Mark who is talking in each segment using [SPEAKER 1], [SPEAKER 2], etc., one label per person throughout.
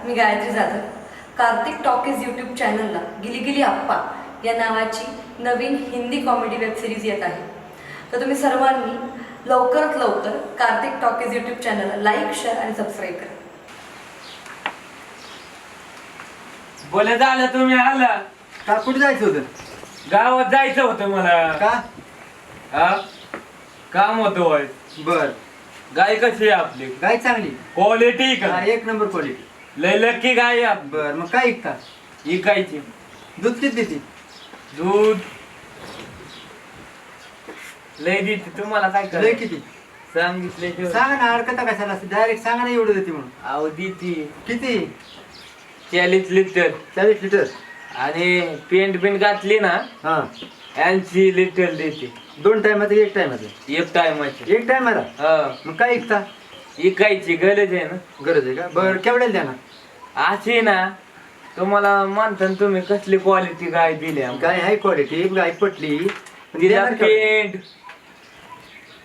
[SPEAKER 1] मी Gayatri Jadhav. Kartik talkies YouTube चॅनलला गिली गिली आप्पा या नावाची नवीन हिंदी कॉमेडी वेब सिरीज येत आहे. तर तुम्ही सर्वांनी लवकरात लवकर कार्तिक टॉकीज यूट्यूब चॅनलला लाईक, शेअर आणि सबस्क्राईब करा.
[SPEAKER 2] बोले झालं तुम्ही आला
[SPEAKER 3] का कुठे जायचं होतं?
[SPEAKER 2] गावात जायचं होतं मला.
[SPEAKER 3] का?
[SPEAKER 2] हा काम होतं.
[SPEAKER 3] बर.
[SPEAKER 2] गाय कशी आहे आपली?
[SPEAKER 3] गाय चांगली,
[SPEAKER 2] क्वालिटी का?
[SPEAKER 3] हा, एक नंबर क्वालिटी.
[SPEAKER 2] लय लक्की गाय आहे.
[SPEAKER 3] बर, मग काय ऐकता?
[SPEAKER 2] इकायची.
[SPEAKER 3] दूध किती देते?
[SPEAKER 2] दूध लय देते. तुम्हाला काय
[SPEAKER 3] लय
[SPEAKER 2] करायचं?
[SPEAKER 3] किती?
[SPEAKER 2] सांगितले
[SPEAKER 3] सांगा ना, अडकता कशाला? डायरेक्ट सांगा ना, एवढं देते म्हणून.
[SPEAKER 2] अहो देते
[SPEAKER 3] किती?
[SPEAKER 2] 40 लिटर.
[SPEAKER 3] 40 लिटर.
[SPEAKER 2] आणि पेंट बिंट घातली ना
[SPEAKER 3] हा,
[SPEAKER 2] 80 लिटर देते.
[SPEAKER 3] 2 टायमाचं एक टायमाचं?
[SPEAKER 2] एक टायमाची.
[SPEAKER 3] एक टायमाला.
[SPEAKER 2] हा
[SPEAKER 3] मग काय ऐकता?
[SPEAKER 2] इकायची गरज आहे ना.
[SPEAKER 3] गरज आहे का? बर, केवढ्याला द्या ना?
[SPEAKER 2] अशी ना तुम्हाला मानता तुम्ही कसली क्वालिटी गाय दिली आम्हाला.
[SPEAKER 3] गाय आहे क्वालिटी, गाय पटली. पण
[SPEAKER 2] तिला
[SPEAKER 3] देणार केवढ्याला?
[SPEAKER 2] पेंट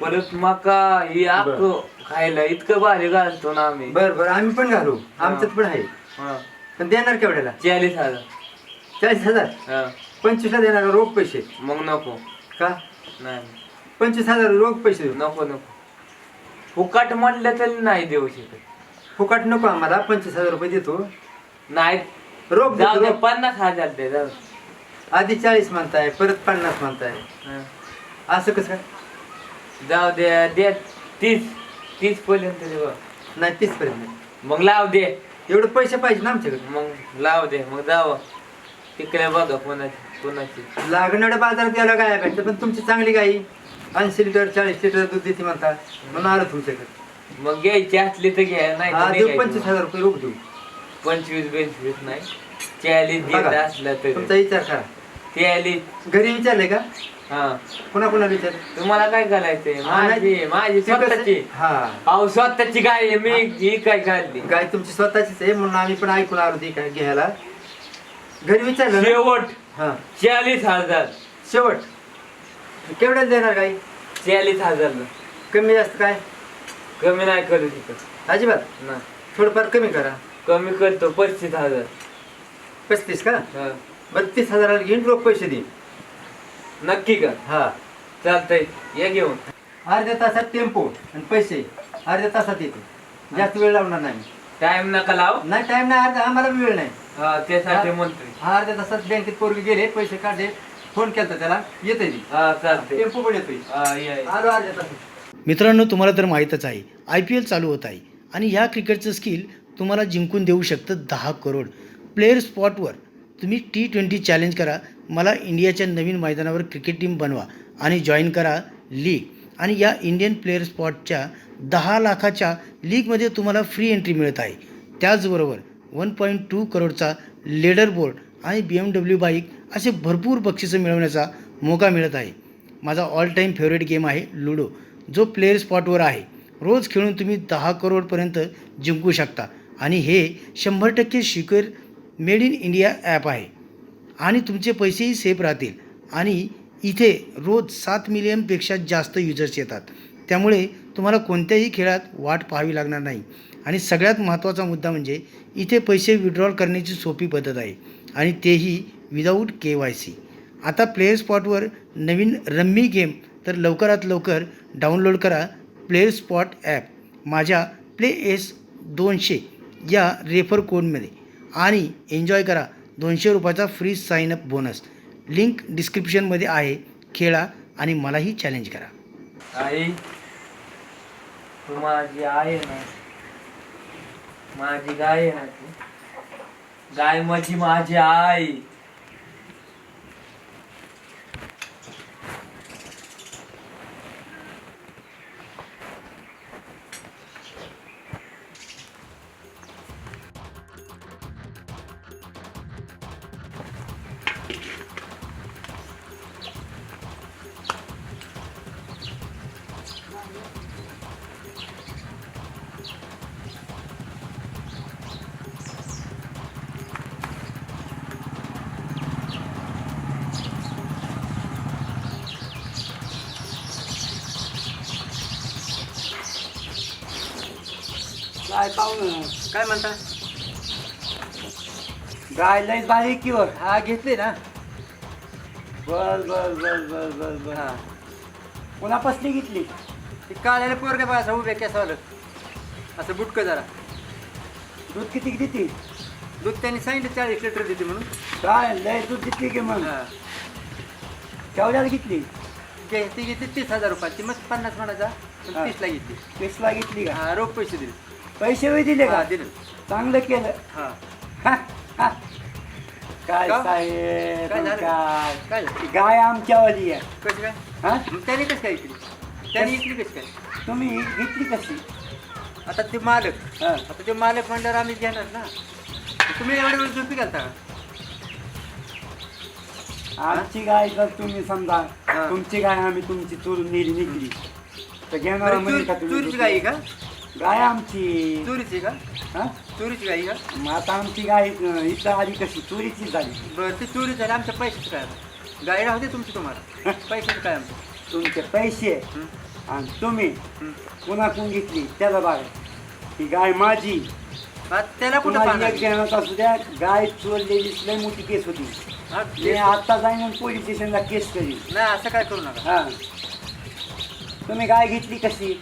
[SPEAKER 2] परत मका ही अख्खं खायला इतकं भारी घालतो ना आम्ही.
[SPEAKER 3] बर बर, आम्ही पण घालू, आमच्यात पण आहे.
[SPEAKER 2] हा.
[SPEAKER 3] पण देणार केवढ्याला?
[SPEAKER 2] 40,000.
[SPEAKER 3] 40,000.
[SPEAKER 2] हा.
[SPEAKER 3] 25ला देणार का रोख पैसे?
[SPEAKER 2] मग नको.
[SPEAKER 3] का?
[SPEAKER 2] नाही
[SPEAKER 3] 25,000 रोख पैसे देऊ?
[SPEAKER 2] नको नको. फुकट म्हटलं तरी नाही देऊ शकत.
[SPEAKER 3] फुकट नको आम्हाला. 25,000 रुपये देतो.
[SPEAKER 2] नाही
[SPEAKER 3] रोख देतो,
[SPEAKER 2] जाऊ दे.
[SPEAKER 3] रोख.
[SPEAKER 2] 50,000 दे जाऊ दे.
[SPEAKER 3] आधी 40 म्हणताय, परत 50 म्हणताय.
[SPEAKER 2] हा.
[SPEAKER 3] असं कसं काय?
[SPEAKER 2] जाऊ दे. दे 30 पर्यंत दे बा.
[SPEAKER 3] नाही, 30 पर्यंत.
[SPEAKER 2] मग लाव दे.
[SPEAKER 3] एवढे पैसे पाहिजे ना आमच्याकडे.
[SPEAKER 2] मग लाव दे. मग जाव तिकडे बघा कोणाची
[SPEAKER 3] लागणाऱ्या बाजारात यायला गाय भेटते, पण तुमची चांगली गाई 80 लिटर 40 लिटर दूध देते म्हणता, म्हणून आलो तुमच्याकडे.
[SPEAKER 2] मग घ्यायची असली तर घ्या. नाही
[SPEAKER 3] हा,
[SPEAKER 2] तर
[SPEAKER 3] देऊ.
[SPEAKER 2] नाही
[SPEAKER 3] 25,000 रुपये रोख देऊ.
[SPEAKER 2] 25-22 नाही. 40 देत
[SPEAKER 3] बघा,
[SPEAKER 2] असलं तर
[SPEAKER 3] तुमचा विचार करा.
[SPEAKER 2] 40.
[SPEAKER 3] घरी विचारले का?
[SPEAKER 2] हा.
[SPEAKER 3] पुन्हा पुन्हा विचार.
[SPEAKER 2] तुम्हाला काय करायचंय?
[SPEAKER 3] हा, नाही.
[SPEAKER 2] माझी
[SPEAKER 3] ते कसं-
[SPEAKER 2] स्वतःची.
[SPEAKER 3] हा,
[SPEAKER 2] अहो स्वतःची गाय आहे. मी ही काय काढली.
[SPEAKER 3] गाय तुमची स्वतःचीच आहे, म्हणून आम्ही पण ऐकून आलो ती काय घ्यायला. घरी विचारलं ना?
[SPEAKER 2] शेवट
[SPEAKER 3] हा,
[SPEAKER 2] 40,000.
[SPEAKER 3] शेवट. केवढ्याला देणार गाई?
[SPEAKER 2] 40,000.
[SPEAKER 3] कमी जास्त काय?
[SPEAKER 2] कमी नाही करू शकत.
[SPEAKER 3] अजिबात.
[SPEAKER 2] नाही.
[SPEAKER 3] थोडंफार कमी करा.
[SPEAKER 2] कमी करतो 35,000.
[SPEAKER 3] 35 का?
[SPEAKER 2] हा.
[SPEAKER 3] 32,000 घेऊन रोख पैसे देईन.
[SPEAKER 2] नक्की का?
[SPEAKER 3] हा,
[SPEAKER 2] चालतंय. या घेऊन.
[SPEAKER 3] अर्ध्या तासात टेम्पो आणि पैसे अर्ध्या तासात येते. जास्त वेळ लावणार नाही.
[SPEAKER 2] टाइम नका लाव.
[SPEAKER 3] नाही, टाइम नाही. आम्हाला बी वेळ नाही.
[SPEAKER 2] हा त्यासाठी म्हणतोय.
[SPEAKER 3] हा, अर्ध्या तासात बँकेत पोरगे गेले, पैसे काढले, फोन केला त्याला, येते ती.
[SPEAKER 2] हा चालतंय.
[SPEAKER 3] टेम्पो पण येतोय.
[SPEAKER 2] हा या.
[SPEAKER 3] आलो अर्ध्या तासात.
[SPEAKER 4] मित्रांनो, तुम्हाला तर माहीतच आहे IPL चालू होत आहे आणि ह्या क्रिकेटचं स्किल तुम्हाला जिंकून देऊ शकतं 10 करोड. प्लेयर स्पॉटवर तुम्ही T20 चॅलेंज करा, मला इंडियाच्या नवीन मैदानावर क्रिकेट टीम बनवा आणि जॉईन करा लीग. आणि या इंडियन प्लेयर स्पॉटच्या 10 लाखाच्या लीगमध्ये तुम्हाला फ्री एंट्री मिळत आहे. त्याचबरोबर 1.2 करोडचा लेडर बोर्ड आणि BMW बाईक असे भरपूर बक्षिसं मिळवण्याचा मौका मिळत आहे. माझा ऑल टाईम फेवरेट गेम आहे लुडो, जो प्लेयर स्पॉटवर आहे. रोज खेळून तुम्ही 10 करोडपर्यंत जिंकू शकता आणि हे 100% secure made in India app आहे आणि तुमचे पैसेही सेफ राहतील. आणि इथे रोज 7 मिलियनपेक्षा जास्त युजर्स येतात, त्यामुळे तुम्हाला कोणत्याही खेळात वाट पाहावी लागणार नाही. आणि सगळ्यात महत्त्वाचा मुद्दा म्हणजे इथे पैसे विड्रॉल करण्याची सोपी पद्धत आहे आणि तेही विदाऊट KYC. आता प्लेयर स्पॉटवर नवीन रम्मी गेम तर लवकरात लवकर डाउनलोड करा प्लेयर स्पॉट ॲप माझ्या PLAYS200 या रेफर कोडमध्ये आणि एन्जॉय करा 200 रुपयाचा फ्री साईनअप बोनस. लिंक डिस्क्रिप्शनमध्ये आहे. खेळा आणि मलाही चॅलेंज करा.
[SPEAKER 2] आई तू माझी आहे ना. माझी गाय आहे ना. तू गाय माझी आई.
[SPEAKER 3] काय पाहुणं काय म्हणता? गाय लय भारी की वर हा घेतली ना बस बस बस बस बस बस हा पुन्हा पसली घेतली ती काढायला पोरगे बा असं उभे केसावलं असं बुटकं जरा दूध किती देते दूध त्यांनी सांगितलं 40 लिटर देते म्हणून काय लय दूध घेतली की मग केवढ्याला घेतली ती घेतली 30,000 रुपये ती मस्त 50 म्हणायचा 30ला घेतली 30ला घेतली का हा रोख पैसे दिले पैसे वय दिले का दिले चांगलं केलं हा काय साहेब काय गाय आमच्यावाली आहे कशी काय हा त्याने कसं काय इकली त्याने इकली कशी काय तुम्ही घेतली कशी आता ते मालक आता ते मालक म्हणल्यावर आम्ही घेणार ना तुम्ही एवढ्या वेळ झोपी घालता का आमची गाय जर तुम्ही समजा तुमची गाय आम्ही तुमची चोरून नेली निघली तर घेणार चोरीची गाय का गाय आमची चोरीची का हा चोरीची गाय का मग आता आमची गाय इथं आली कशी चोरीची झाली बरं ती चोरी झाली आमच्या पैशाचं काय गाय राहू दे तुमची तुम्हाला पैशाचं काय आमचं तुमचे पैसे आणि तुम्ही पुन्हा कोण घेतली त्याला बघा ही गाय माझी त्याला कुठं घेण्यात असू द्या गाय चोरलेली लय मोठी केस होती मी आता जाईन आणि पोलीस स्टेशनला केस करीन नाही असं काय करू नका हा तुम्ही गाय घेतली कशी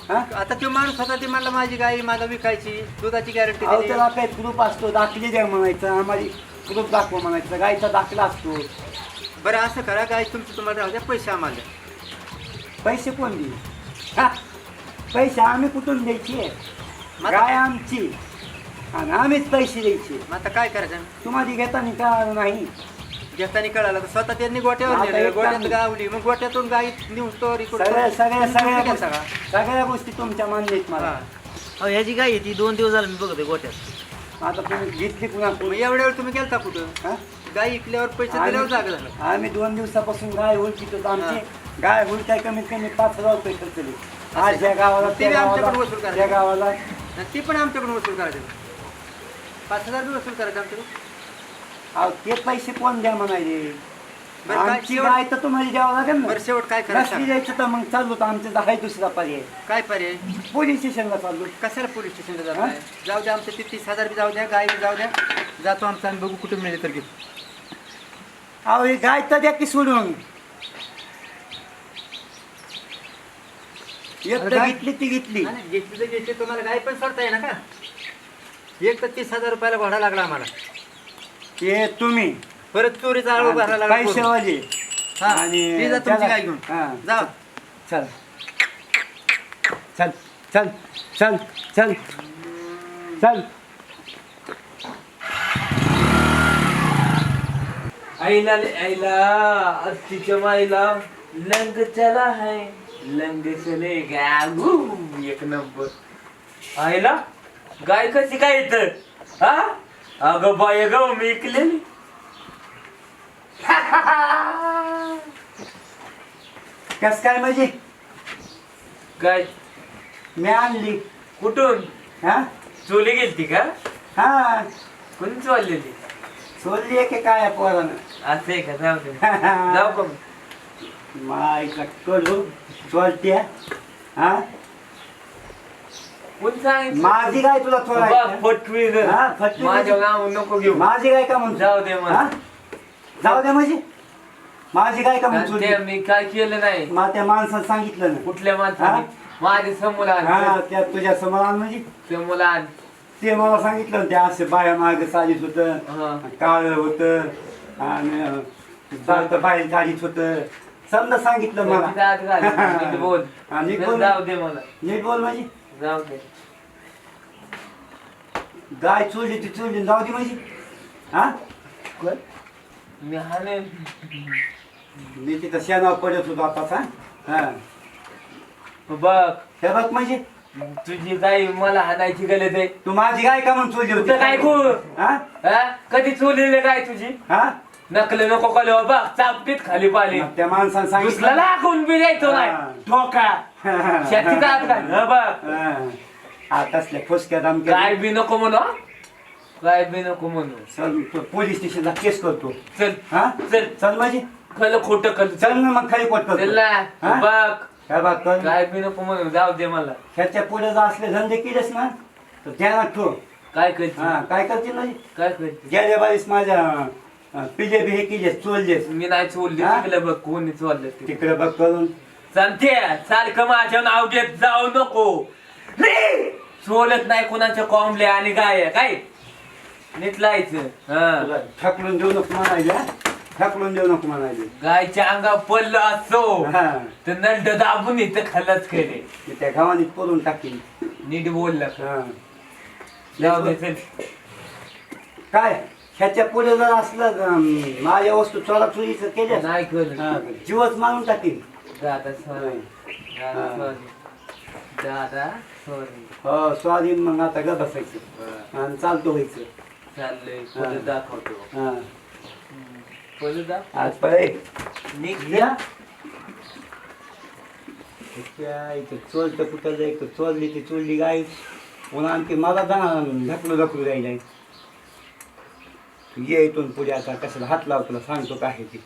[SPEAKER 3] हा आता तो माणूस होता ते मला माझी गाय मला विकायची दुधाची गॅरंटी त्याला काही प्रूफ असतो दाखले द्या म्हणायचं आम्हाला प्रूफ दाखवा म्हणायचं गायचा दाखला असतो बरं असं करा गाय तुमची तुम्हाला राहू द्या पैसे आम्हाला पैसे कोण देईल हा पैसे आम्ही कुठून द्यायचे गाय आमची आणि आम्हीच पैसे द्यायचे आता काय करायचं तुम्हाला घेताना कळालं नाही घेताना कळालं तर स्वतः त्यांनी गोट्यावर गोट्यात गावली मग गोट्यातून गाय निघतो सगळ्या गोष्टी तुमच्या मान्यत मला
[SPEAKER 4] ह्याची गाय आहे ती 2 दिवस झाले मी बघतोय गोट्यात
[SPEAKER 3] आता तुम्ही घेतली पुन्हा एवढ्या वेळ तुम्ही गेलता कुठं गाय इकल्यावर पैसे दिल्यावर जागा झालं आम्ही 2 दिवसापासून गाय ओळखीत आमची गाय हुलकाय कमीत कमी 5,000 रुपये खर्च केले आज या गावाला आमच्याकडून वसूल करायचं त्या गावाला ती पण आमच्याकडून वसूल करायचं 5,000 बी वसूल करायचं आमच्याकडून अहो ते पैसे कोण द्या म्हणायचे आमची गाय तर तुम्हाला द्यावं लागेल ना शेवट काय करायचं द्यायचं तर मग चाललो तर आमच्या आहे दुसरा पर्याय काय पर्याय पोलीस स्टेशनला चाललो कशाला पोलीस स्टेशनला जाऊ द्या आमच्या 30,000 बी जाऊ द्या गाय बी जाऊ द्या जातो आमचं आम्ही बघू कुठे मिळेल तर घेऊ अहो ही गाय तर द्या की सोडून घेतली ती घेतली घेतली तर घेतली तुम्हाला गाय पण सोडता येईल ना का एक तर 30,000 रुपयाला घोडा लागला आम्हाला ते तुम्ही परत चोरीचा आळू भरायला लागला पैशावाली आणि तुमची गाय घेऊन जा चल चल चल चल चल चल
[SPEAKER 2] आईला आईला तिच्या माईला लंग चला है लंग चले गागू एक नंबर आईला गाय कशी काय येत हा अगं बाय ग मी ऐकलेली
[SPEAKER 3] कस काय म्हणजे
[SPEAKER 2] गाय
[SPEAKER 3] मी आणली
[SPEAKER 2] कुठून
[SPEAKER 3] हा
[SPEAKER 2] चोली गेलती का
[SPEAKER 3] हा
[SPEAKER 2] कोणी चोरलेली
[SPEAKER 3] सोडली आहे की काय पोरानं
[SPEAKER 2] असं आहे का जाऊ दे जाऊ का
[SPEAKER 3] मायला कडू चोरत्या हा
[SPEAKER 2] कोण सांगितलं
[SPEAKER 3] माझी गाय तुला चोरायची
[SPEAKER 2] फटवी ग
[SPEAKER 3] हा, फटवी
[SPEAKER 2] माझ्या नाव नको घेऊ
[SPEAKER 3] माझी गाय का म्हणतो
[SPEAKER 2] जाऊ दे मला
[SPEAKER 3] जाऊ दे म्हणजे माझी गाय का म्हणतो
[SPEAKER 2] ते मी काय केलं नाही
[SPEAKER 3] मग त्या माणसानं सांगितलं ना
[SPEAKER 2] कुठल्या माणसाने माझे समोर आण
[SPEAKER 3] हा त्या तुझ्या समोर आण म्हणजे
[SPEAKER 2] समोर आण
[SPEAKER 3] ते मला सांगितलं ना, ते असे बाया माग चालीत होत
[SPEAKER 2] हा.
[SPEAKER 3] काळ होत आणि बाहेर चालीत होत समजा सांगितलं मला
[SPEAKER 2] दात घाल, नीट बोल
[SPEAKER 3] आणि बोल.
[SPEAKER 2] जाऊ दे मला
[SPEAKER 3] नीट बोल म्हणजे
[SPEAKER 2] जाऊ दे
[SPEAKER 3] गाय चोरली ती चोरली जाऊ दे म्हणजे हा
[SPEAKER 2] मी हाणे
[SPEAKER 3] मी तिथं शेणावर पडत होतो आताच हा
[SPEAKER 2] बघ
[SPEAKER 3] हे बघ म्हणजे
[SPEAKER 2] तुझी गाय मला हाणायची गरज आहे
[SPEAKER 3] तू माझी गाय का म्हणून चोरली होती
[SPEAKER 2] तुझं काय खूप
[SPEAKER 3] हा
[SPEAKER 2] हा? कधी चोरलेली गाय तुझी
[SPEAKER 3] हा
[SPEAKER 2] नकल नको कल बघ चापटीत खाली पाली
[SPEAKER 3] मग त्या माणसानं
[SPEAKER 2] दुसला
[SPEAKER 3] सांगितलं
[SPEAKER 2] लागून बी द्यायचो नाही
[SPEAKER 3] हा.
[SPEAKER 2] ठोका शेतीचा हात घाल हं बघ
[SPEAKER 3] हा तसल्या फुसक्या
[SPEAKER 2] गाय
[SPEAKER 3] दमक्या
[SPEAKER 2] बी नको म्हणू हं? गाय बी नको म्हणू
[SPEAKER 3] चल पोलीस स्टेशनला केस करतो
[SPEAKER 2] चल
[SPEAKER 3] हा
[SPEAKER 2] चल
[SPEAKER 3] चल माझी
[SPEAKER 2] खल खोट कर
[SPEAKER 3] चल ना मग खाली कोट
[SPEAKER 2] चल
[SPEAKER 3] करतो
[SPEAKER 2] ना
[SPEAKER 3] हा?
[SPEAKER 2] बघ
[SPEAKER 3] काय बात कर
[SPEAKER 2] गाय बी नको म्हणू जाऊ दे मला
[SPEAKER 3] ह्याच्या पुढे जर असले धंदे केलेस ना तर ध्यानात ठेव
[SPEAKER 2] काय करते
[SPEAKER 3] हा काय करते नाही
[SPEAKER 2] काय करते
[SPEAKER 3] गेल्या बारीस माझ्या पिजे बी हे केले चोललेस
[SPEAKER 2] मी नाही चोरले
[SPEAKER 3] हा?
[SPEAKER 2] तिकडे बघ कोणी चोरलं ते
[SPEAKER 3] तिकडे बघ करून
[SPEAKER 2] सांगते सारखं माझ्या नाव घेत जाऊ नको चोलत नाही कोणाच्या कोंबल्या आणि गाय काय नीटलायचं हा
[SPEAKER 3] तुला ढकलून देऊ नको म्हणायले हा? ढकलून देऊ नको म्हणायले
[SPEAKER 2] गायच्या अंगावर पडलं असो
[SPEAKER 3] हा
[SPEAKER 2] तर नंड दाबून इथं खाल्लंच केले
[SPEAKER 3] मी त्या गावाने पडून टाकीन
[SPEAKER 2] नीट बोललं
[SPEAKER 3] हा
[SPEAKER 2] जाऊ दे चल.
[SPEAKER 3] काय ह्याच्या पुढे जर असलं माझ्या वस्तू चोरा चोरीचं केल्या
[SPEAKER 2] नाही कर
[SPEAKER 3] जीवच मारून टाकीन
[SPEAKER 2] दादा सॉरी दादा
[SPEAKER 3] हा.
[SPEAKER 2] सॉरी दादा सॉरी
[SPEAKER 3] हो स्वाधीन मग आता ग बसायचं आणि चालतो व्हायचं
[SPEAKER 2] चाललंय
[SPEAKER 3] हा.
[SPEAKER 2] परत दाखवतो
[SPEAKER 3] हा
[SPEAKER 2] परत दाखव
[SPEAKER 3] आज पळे
[SPEAKER 2] निघ
[SPEAKER 3] या इथं चोलतं कुठं जायचं चोरली ती चोरली गाय पुन्हा आणखी मला जाणार ढकलू जायला ये इथून पुढे आता कशाला हात लाव तुला सांगतो काय आहे ते